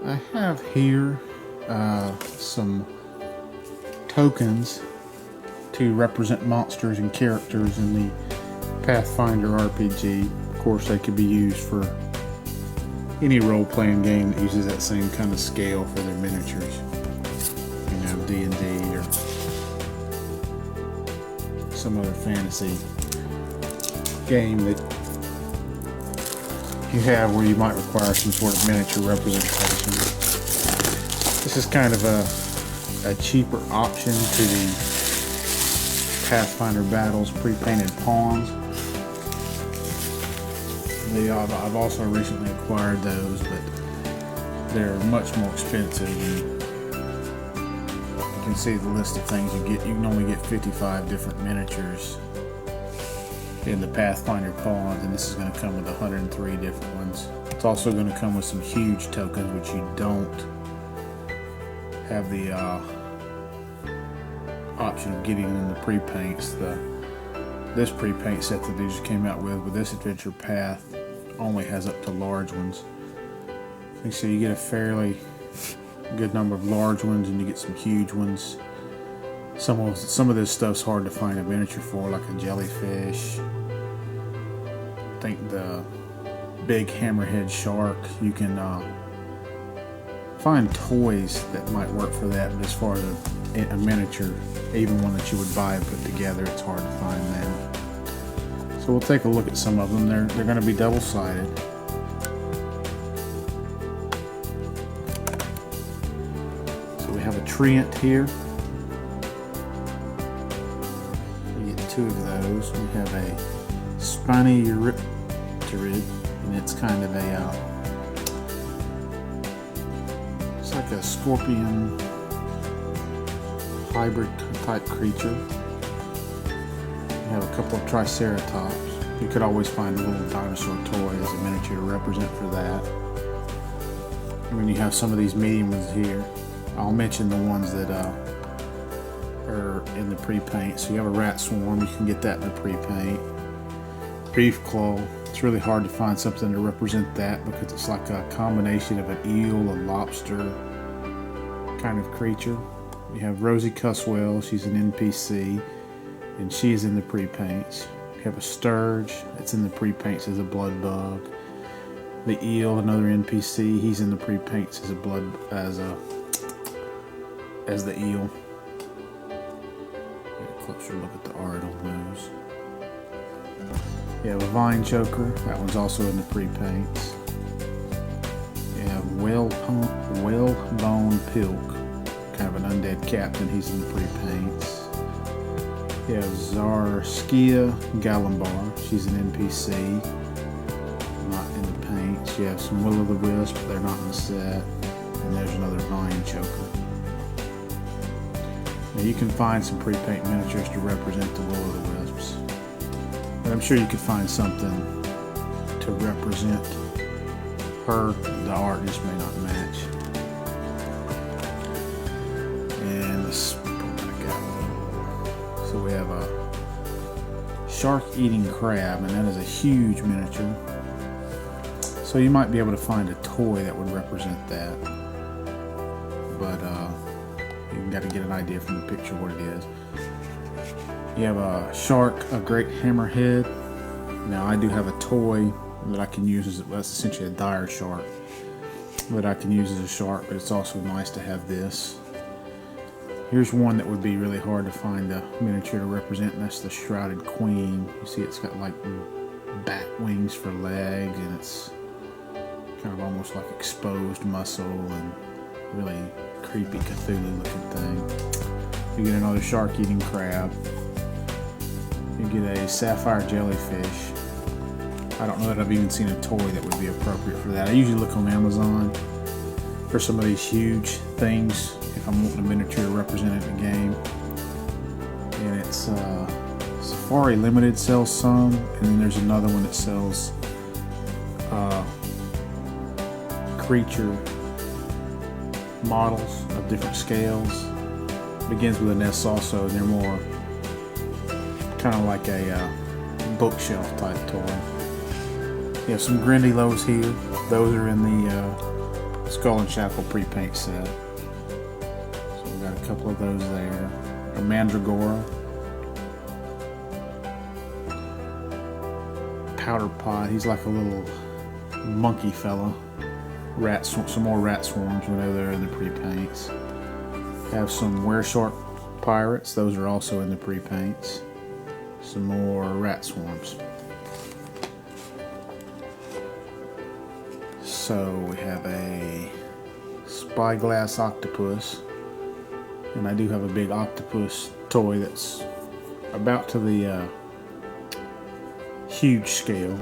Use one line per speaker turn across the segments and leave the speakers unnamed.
I have here some tokens to represent monsters and characters in the Pathfinder RPG. Of course, they could be used for any role-playing game that uses that same kind of scale for their miniatures. You know, D&D or some other fantasy game that you have where you might require some sort of miniature representation. This is kind of a cheaper option to the Pathfinder Battles pre-painted pawns. I've also recently acquired those, but they're much more expensive. And you can see the list of things you get. You can only get 55 different miniatures in the Pathfinder Pawns, and this is going to come with 103 different ones. It's also going to come with some huge tokens, which you don't have the option of getting in the pre-paints. This pre-paint set that they just came out with this Adventure Path only has up to large ones. So you get a fairly good number of large ones, and you get some huge ones. Some of this stuff's hard to find a miniature for, like a jellyfish. I think the big hammerhead shark, you can find toys that might work for that, but as far as a miniature, even one that you would buy and put together, it's hard to find them. So we'll take a look at some of them. They're going to be double-sided. So we have a treant here. We get 2 of those. We have a spiny eurypterid, and it's kind of it's like a scorpion hybrid type creature. We have a couple of triceratops. You could always find a little dinosaur toy as a miniature to represent for that. And then you have some of these medium ones here. I'll mention the ones that are in the pre-paint. So you have a rat swarm, you can get that in the pre-paint. Reef claw, it's really hard to find something to represent that because it's like a combination of an eel, a lobster kind of creature. You have Rosie Cusswell, she's an NPC, and she's in the pre-paints. You have a sturge, that's in the pre-paints as a blood bug. The eel, another NPC, he's in the pre-paints as the eel. Get a closer look at the art on those. You have a vine choker, that one's also in the pre-paints. You have whalebone pilk, kind of an undead captain, he's in the pre-paints. You have Zarskia Galambar, she's an NPC, not in the paints. You have some Will-o'-the-Wisp, they're not in the set. And there's another vine choker. Now you can find some pre-paint miniatures to represent the Will-o'-the-Wisps. But I'm sure you could find something to represent her. The art just may not match. And let's pull back out. So we have a shark-eating crab, and that is a huge miniature. So you might be able to find a toy that would represent that. But you got to get an idea from the picture what it is. You have a shark, a great hammerhead. Now I do have a toy that I can use that's essentially a dire shark that I can use as a shark, but it's also nice to have this. Here's one that would be really hard to find a miniature to represent, and that's the Shrouded Queen. You see it's got like bat wings for legs, and it's kind of almost like exposed muscle and really creepy Cthulhu looking thing. You get another shark-eating crab. You get a sapphire jellyfish. I don't know that I've even seen a toy that would be appropriate for that. I usually look on Amazon for some of these huge things if I'm wanting a miniature to represent it in a game. And it's Safari Limited sells some, and then there's another one that sells creature models of different scales. Begins with an S also, and they're more kind of like a bookshelf type toy. You have some Grindylows here. Those are in the Skull and Shackle pre-paint set. So we got a couple of those there. A Mandragora, Powder Pod. He's like a little monkey fella. Some more rat swarms. We know they're in the pre-paints. Have some Wereshark pirates. Those are also in the pre-paints. Some more rat swarms. So we have a spyglass octopus, and I do have a big octopus toy that's about to the huge scale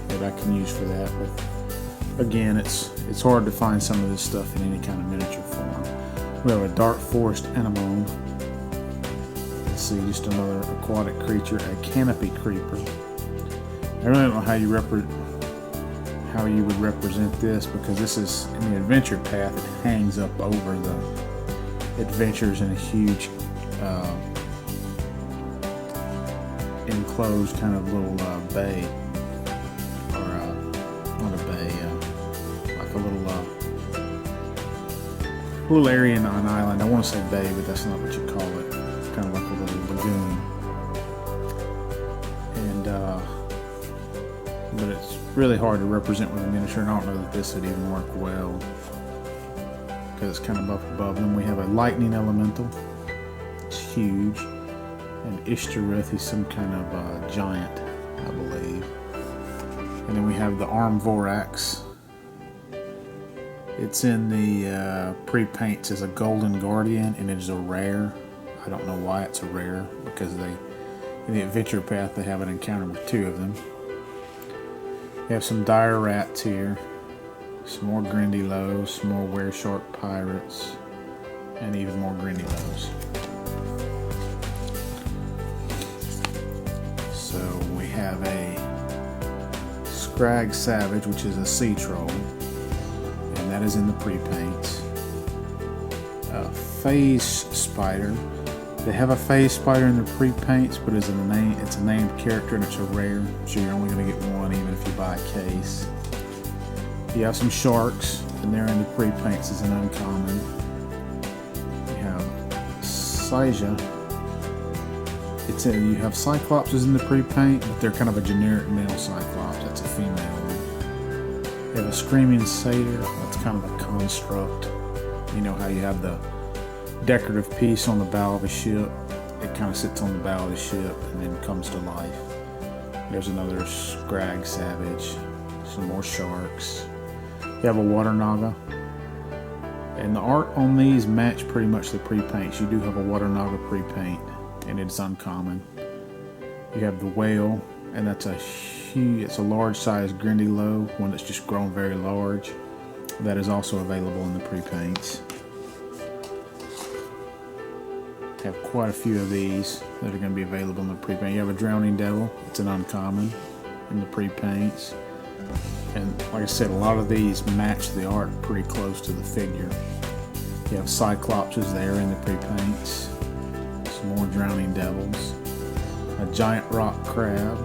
that I can use for that. But again, it's hard to find some of this stuff in any kind of miniature form. We have a dark forest anemone. Let's see, just another aquatic creature, a canopy creeper. I really don't know how you would represent this, because this is in the adventure path. It hangs up over the adventures in a huge enclosed kind of little bay, or not a bay, like a little area on an island. I want to say bay, but that's not what you call it. Kind of like a little lagoon. And but it's really hard to represent with a miniature, and I don't know that this would even work well because it's kind of up above them. We have a lightning elemental. It's huge. And Ishtarith, he's some kind of giant, I believe. And then we have the Armvorax. It's in the pre-paints as a Golden Guardian, and it is a rare. I don't know why it's a rare, because in the adventure path they have an encounter with 2 of them. We have some dire rats here, some more Grindylows, some more Wereshark pirates, and even more Grindylows. So we have a Scrag Savage, which is a sea troll, and that is in the pre-paints. A Phase Spider. They have a Phase Spider in the pre-paints, but it's a named character, and it's a rare, so you're only going to get one even if you buy a case. You have some sharks, and they're in the pre-paints as an uncommon. You have Sija. You have Cyclopses in the pre-paint, but they're kind of a generic male Cyclops. That's a female. You have a Screaming Satyr. That's kind of a construct. You know how you have the decorative piece on the bow of a ship. It kind of sits on the bow of the ship and then comes to life. There's another Scrag Savage. Some more sharks. You have a Water Naga. And the art on these match pretty much the pre-paints. You do have a Water Naga pre-paint, and it's uncommon. You have the Whale, and that's it's a large-sized Grindylow, one that's just grown very large. That is also available in the pre-paints. Have quite a few of these that are going to be available in the pre-paint. You have a Drowning Devil. It's an uncommon in the pre-paints. And like I said, a lot of these match the art pretty close to the figure. You have Cyclopses there in the pre-paints. Some more Drowning Devils. A giant rock crab.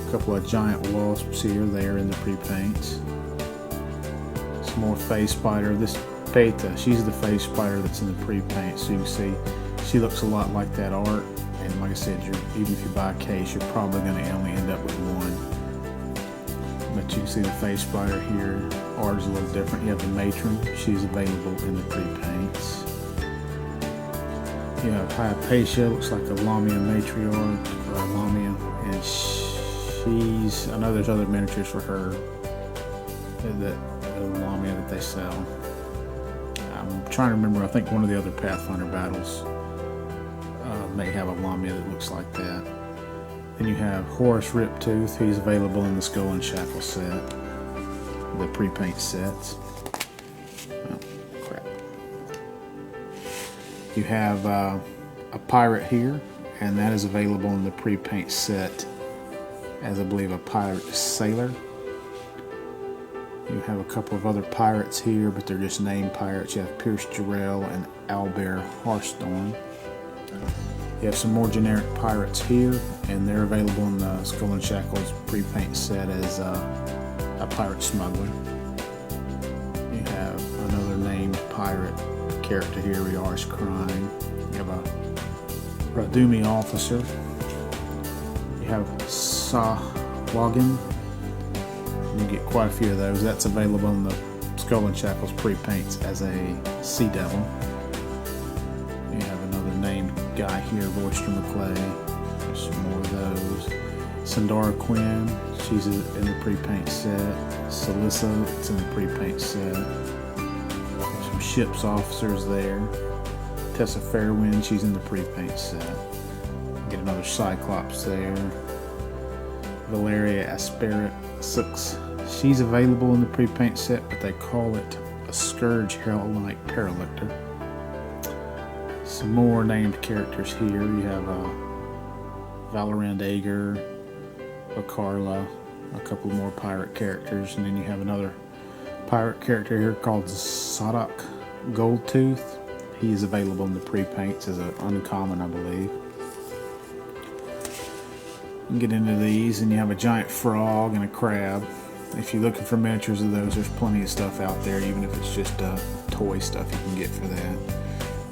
A couple of giant wasps here, there in the pre-paints. Some more Phase Spider. This Beta, she's the Phase Spider that's in the pre-paint, so you can see she looks a lot like that art. And like I said, even if you buy a case, you're probably going to only end up with one. But you can see the Phase Spider here. Art is a little different. You have the Matron. She's available in the pre-paints. You have Hypatia. Looks like a Lamia matriarch, or a Lamia. And I know there's other miniatures for her. The Lamia that they sell. I'm trying to remember. I think one of the other Pathfinder battles may have a Lamia that looks like that. Then you have Horus Riptooth. He's available in the Skull and Shackles set, the pre-paint sets. Oh, crap. You have a pirate here, and that is available in the pre-paint set as, I believe, a pirate sailor. You have a couple of other pirates here, but they're just named pirates. You have Pierce Jarrell and Owlbear Hearthstone. You have some more generic pirates here, and they're available in the Skull and Shackles pre-paint set as a pirate smuggler. You have pirate character here. We are crying. You have a Radumi officer. You have Sahuagin. You get quite a few of those. That's available in the Skull and Shackles pre-paints as a Sea Devil. You have another named guy here, Royster McClay. There's some more of those. Sandara Quinn, she's in the pre-paint set. Salissa, it's in the pre-paint set. There's some ships officers there. Tessa Fairwind, she's in the pre-paint set. Get another Cyclops there. Valeria Asperix, she's available in the pre-paint set, but they call it a Scourge Hell-like Paralictor. Some more named characters here. You have Valorant Ager, Carla, a couple more pirate characters, and then you have another pirate character here called Sadak Goldtooth. He is available in the pre-paints as an uncommon, I believe. You can get into these, and you have a giant frog and a crab. If you're looking for miniatures of those, there's plenty of stuff out there, even if it's just toy stuff you can get for that.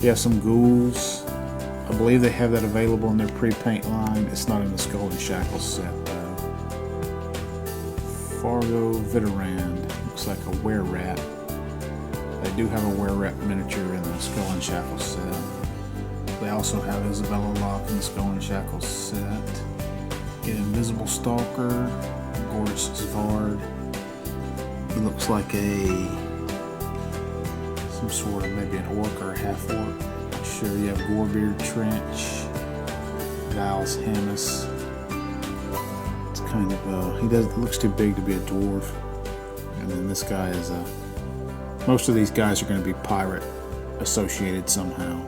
You have some ghouls. I believe they have that available in their pre-paint line. It's not in the Skull and Shackles set though. Fargo Vitarand, looks like a were-rat. They do have a were-rat miniature in the Skull and Shackles set. They also have Isabella Locke in the Skull and Shackles set. Get Invisible Stalker, Gorgeous Zvard. He looks like some sort of maybe an orc or a half-orc. Not sure. You have Gorebeard Trench, Val's Hamas. It's kind of looks too big to be a dwarf. And then this guy is most of these guys are going to be pirate associated somehow.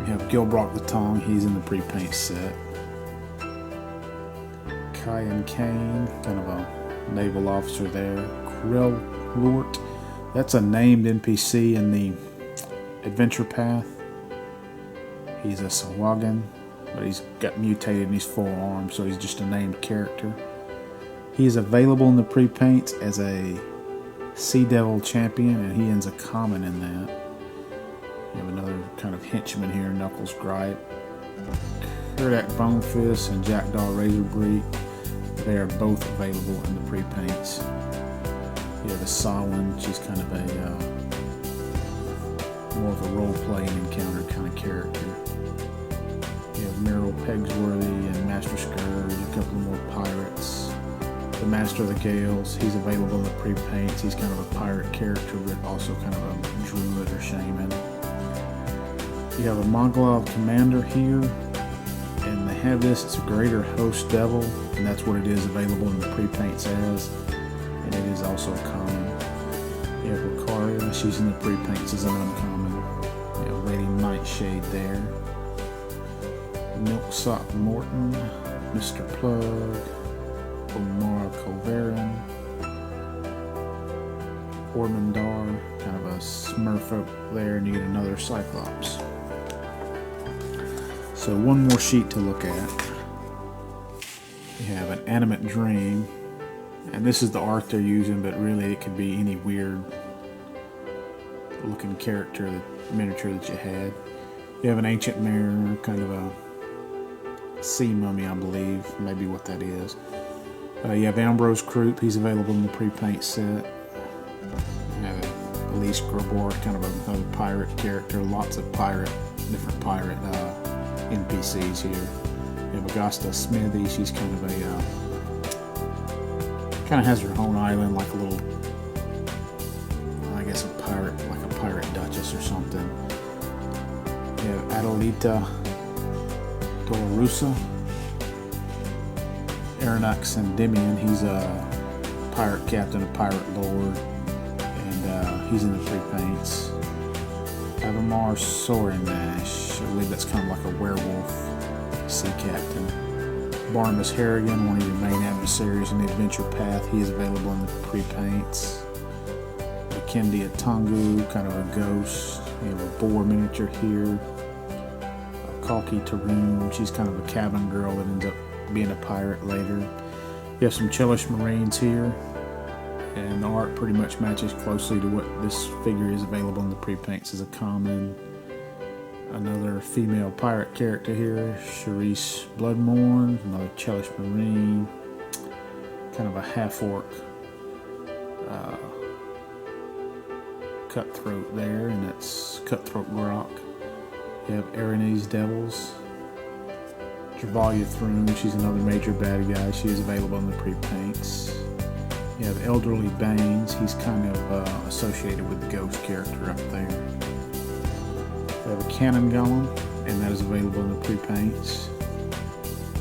We have Gilbrock the Tongue. He's in the pre-paint set. Kyan Kane, kind of a naval officer there. Krell Lort, that's a named NPC in the Adventure Path. He's a Sahuagin, but he's got mutated and he's full armed, so he's just a named character. He is available in the pre-paints as a Sea Devil champion, and he ends a common in that. You have another kind of henchman here, Knuckles Gripe. Kurdak Bonefist and Jackdaw Razorbreak. They are both available in the pre-paints. You have a Solon, she's kind of a more of a role-playing encounter kind of character. You have Meryl Pegsworthy and Master Scourge, a couple more pirates. The Master of the Gales, he's available in the pre-paints. He's kind of a pirate character, but also kind of a druid or shaman. You have a Moglov Commander here, and they have this, it's a Greater Host Devil, and that's what it is available in the pre-paints as, and it is also common. You have Lucaria, she's in the pre-paints as an uncommon. You have Lady Nightshade there. Milksop Morton, Mr. Plug, Omar Colverin, Ormondar, kind of a smurf there, and you get another Cyclops. So one more sheet to look at. You have an Animate Dream, and this is the art they're using, but really it could be any weird looking character, miniature that you had. You have an Ancient Mirror, kind of a sea mummy, I believe, maybe what that is. You have Ambrose Croup, he's available in the pre-paint set. You have Elise Grobor, kind of another pirate character, lots of different pirate NPCs here. You have Augusta Smithy, she's kind of has her own island, like a little, I guess a pirate, like a pirate duchess or something. You have Adelita Dolorusa. Aranax Endymion, he's a pirate captain, a pirate lord, and he's in the pre-paints. Avamar Sorinash, I believe that's kind of like a werewolf sea captain. Barnabas Harrigan, one of your main adversaries in the Adventure Path, he is available in the pre-paints. Kendi Atungu, kind of a ghost. You have a boar miniature here. Kalki Taroon, she's kind of a cabin girl that ends up being a pirate later. You have some Chelish Marines here, and the art pretty much matches closely to what this figure is available in the pre-paints as a common. Another female pirate character here, Charisse Bloodmorn, another Chelish Marine, kind of a half-orc cutthroat there, and it's Cutthroat Grok. You have Aranese Devils, Travalia Throne, she's another major bad guy, she is available in the pre-paints. You have Elderly Banes, he's kind of associated with the ghost character up there. You have a Cannon Golem, and that is available in the pre-paints.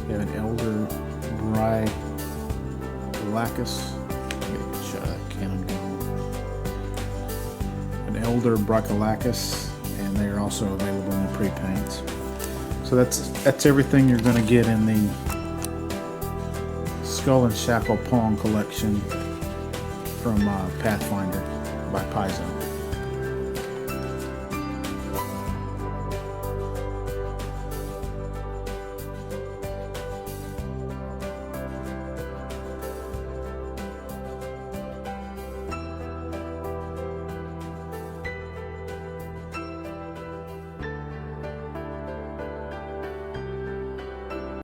You have an Elder Brylacus. Get a good shot of that Cannon Golem. An Elder Brylacus, and they are also available in the pre-paints. So that's everything you're going to get in the Skull and Shackle Pawn collection from Pathfinder by Paizo.